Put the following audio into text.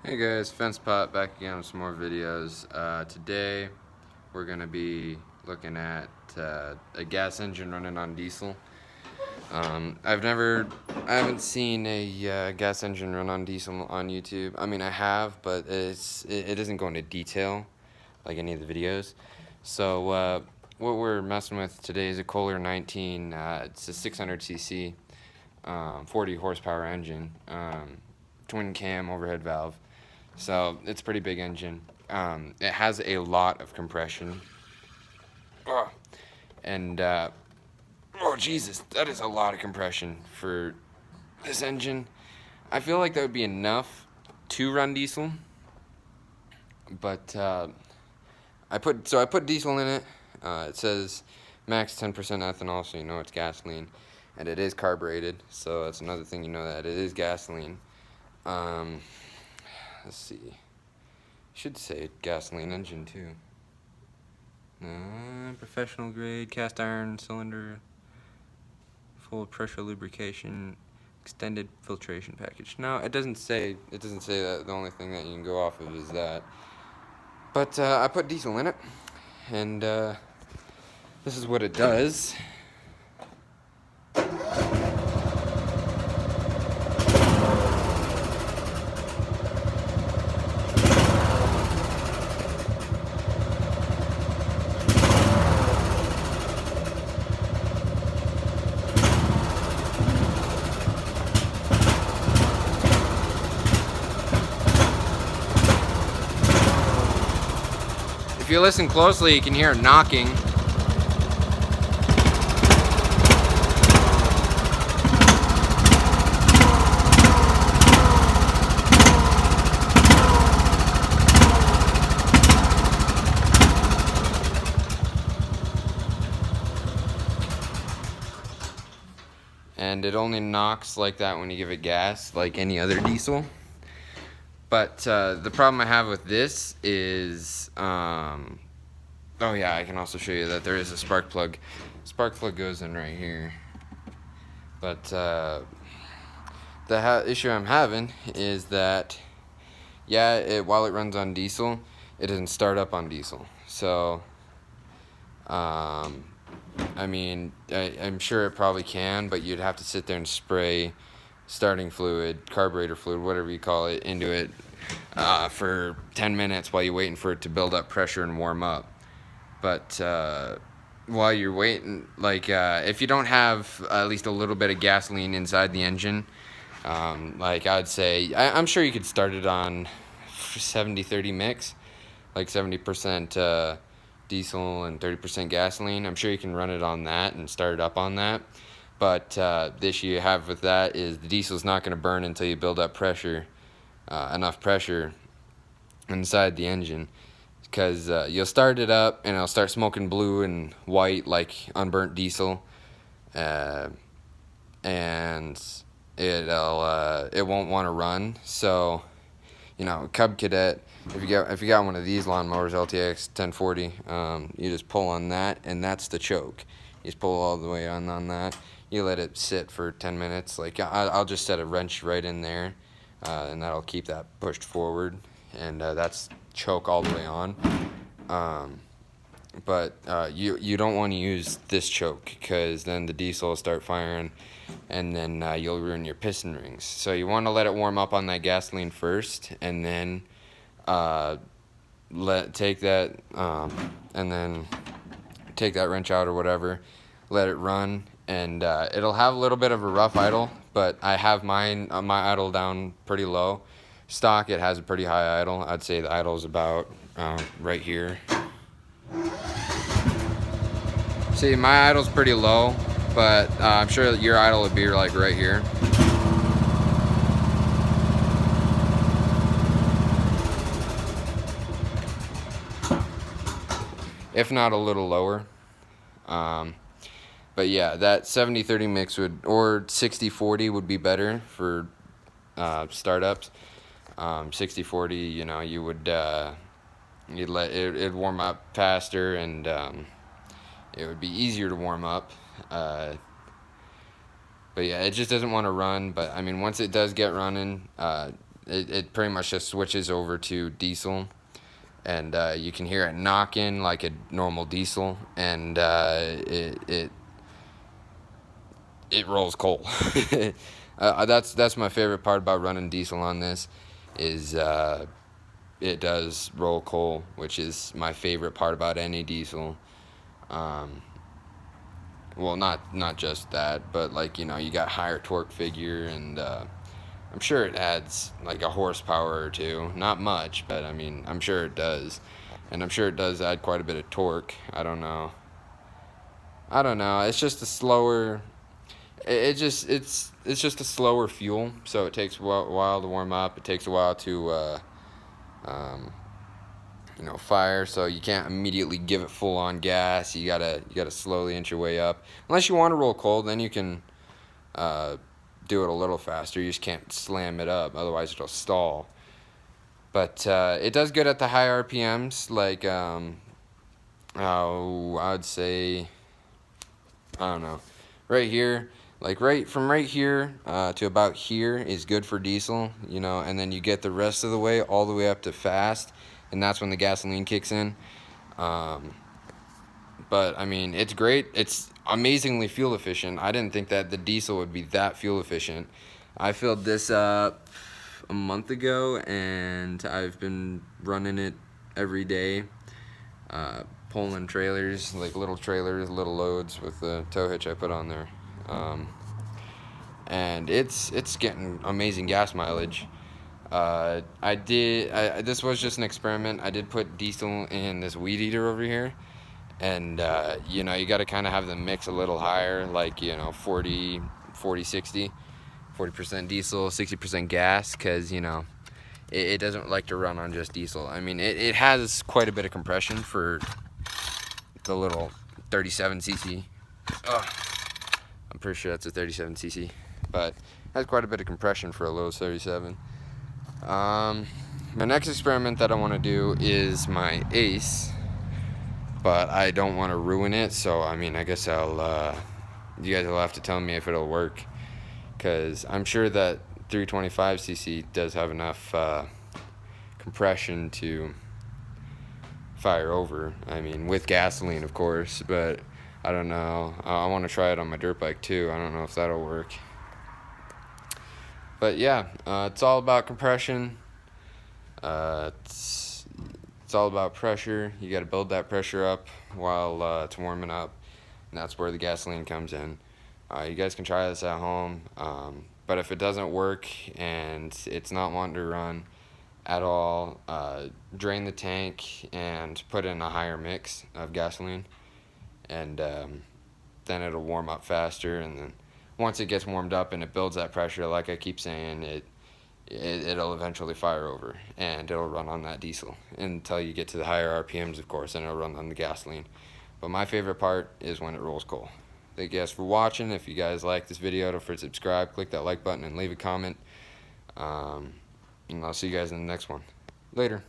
Hey guys, FencePot back again with some more videos. Today we're going to be looking at a gas engine running on diesel. I haven't seen a gas engine run on diesel on YouTube. I mean, I have, but it doesn't go into detail like any of the videos. So what we're messing with today is a Kohler 19. It's a 600cc, 40 horsepower engine, twin cam overhead valve. So it's a pretty big engine. It has a lot of compression. Oh, and oh Jesus, that is a lot of compression for this engine. I feel like that would be enough to run diesel, but I put diesel in it. It says max 10% ethanol, so you know it's gasoline, and it is carbureted. So that's another thing you know, that it is gasoline. Let's see. Should say gasoline engine too. Professional grade cast iron cylinder, full pressure lubrication, extended filtration package. No, it doesn't say that. The only thing that you can go off of is that. But I put diesel in it, and this is what it does. If you listen closely, you can hear it knocking. And it only knocks like that when you give it gas, like any other diesel. But the problem I have with this is, oh yeah, I can also show you that there is a spark plug. Spark plug goes in right here. But the issue I'm having is that, yeah, while it runs on diesel, it doesn't start up on diesel. So, I mean, I'm sure it probably can, but you'd have to sit there and spray starting fluid, carburetor fluid, whatever you call it, into it for 10 minutes while you're waiting for it to build up pressure and warm up. But while you're waiting, like if you don't have at least a little bit of gasoline inside the engine, like I'd say, I'm sure you could start it on 70-30 mix, like 70% diesel and 30% gasoline. I'm sure you can run it on that and start it up on that. But the issue you have with that is the diesel's not going to burn until you build up pressure, enough pressure inside the engine, because you'll start it up and it'll start smoking blue and white like unburnt diesel, and it won't want to run. So, you know, Cub Cadet, if you got one of these lawnmowers, LTX 1040, you just pull on that, and that's the choke. You just pull all the way on that. You let it sit for 10 minutes. Like I'll just set a wrench right in there, and that'll keep that pushed forward, and that's choke all the way on. But you don't want to use this choke, because then the diesel will start firing, and then you'll ruin your piston rings. So you want to let it warm up on that gasoline first, and then take that wrench out or whatever, let it run, and it'll have a little bit of a rough idle, but I have my idle down pretty low. Stock, it has a pretty high idle. I'd say the idle is about right here. See, my idle's pretty low, but I'm sure that your idle would be like right here. If not a little lower. But yeah, that 70-30 mix or 60-40 would be better for startups. 60-40, you know, you'd let it'd warm up faster, and it would be easier to warm up. But yeah, it just doesn't want to run. But I mean, once it does get running, it pretty much just switches over to diesel, and you can hear it knocking like a normal diesel, and it rolls coal. That's my favorite part about running diesel on this, is it does roll coal, which is my favorite part about any diesel. Well, not just that, but like, you know, you got higher torque figure, and I'm sure it adds like a horsepower or two. Not much, but I mean, I'm sure it does, and I'm sure it does add quite a bit of torque. I don't know. It's just a slower. It's just a slower fuel, so it takes a while to warm up. It takes a while to fire, so you can't immediately give it full on gas. You gotta slowly inch your way up. Unless you want to roll cold, then you can do it a little faster. You just can't slam it up, otherwise it'll stall. But it does good at the high RPMs, like I'd say, I don't know, right here. Like from right here to about here is good for diesel, you know, and then you get the rest of the way all the way up to fast, and that's when the gasoline kicks in. But I mean, it's great. It's amazingly fuel efficient. I didn't think that the diesel would be that fuel efficient. I filled this up a month ago, and I've been running it every day, pulling trailers, like little trailers, little loads with the tow hitch I put on there. And it's getting amazing gas mileage. This was just an experiment. I did put diesel in this weed eater over here, and you know, you got to kind of have the mix a little higher, like, you know, 40 60, 40% diesel, 60% gas, because, you know, it doesn't like to run on just diesel. I mean, it has quite a bit of compression for the little 37cc. I'm pretty sure that's a 37cc, but it has quite a bit of compression for a low 37. My next experiment that I want to do is my Ace, but I don't want to ruin it, so I mean, I guess you guys will have to tell me if it'll work, because I'm sure that 325cc does have enough compression to fire over. I mean, with gasoline, of course, but I don't know. I want to try it on my dirt bike too. I don't know if that'll work. But yeah, it's all about compression. It's all about pressure. You got to build that pressure up while it's warming up, and that's where the gasoline comes in. You guys can try this at home, but if it doesn't work and it's not wanting to run at all, drain the tank and put in a higher mix of gasoline, and then it'll warm up faster, and then once it gets warmed up and it builds that pressure, like I keep saying, it'll eventually fire over, and it'll run on that diesel until you get to the higher RPMs, of course, and it'll run on the gasoline. But my favorite part is when it rolls coal. Thank you guys for watching. If you guys like this video, don't forget to subscribe, click that like button, and leave a comment. And I'll see you guys in the next one. Later.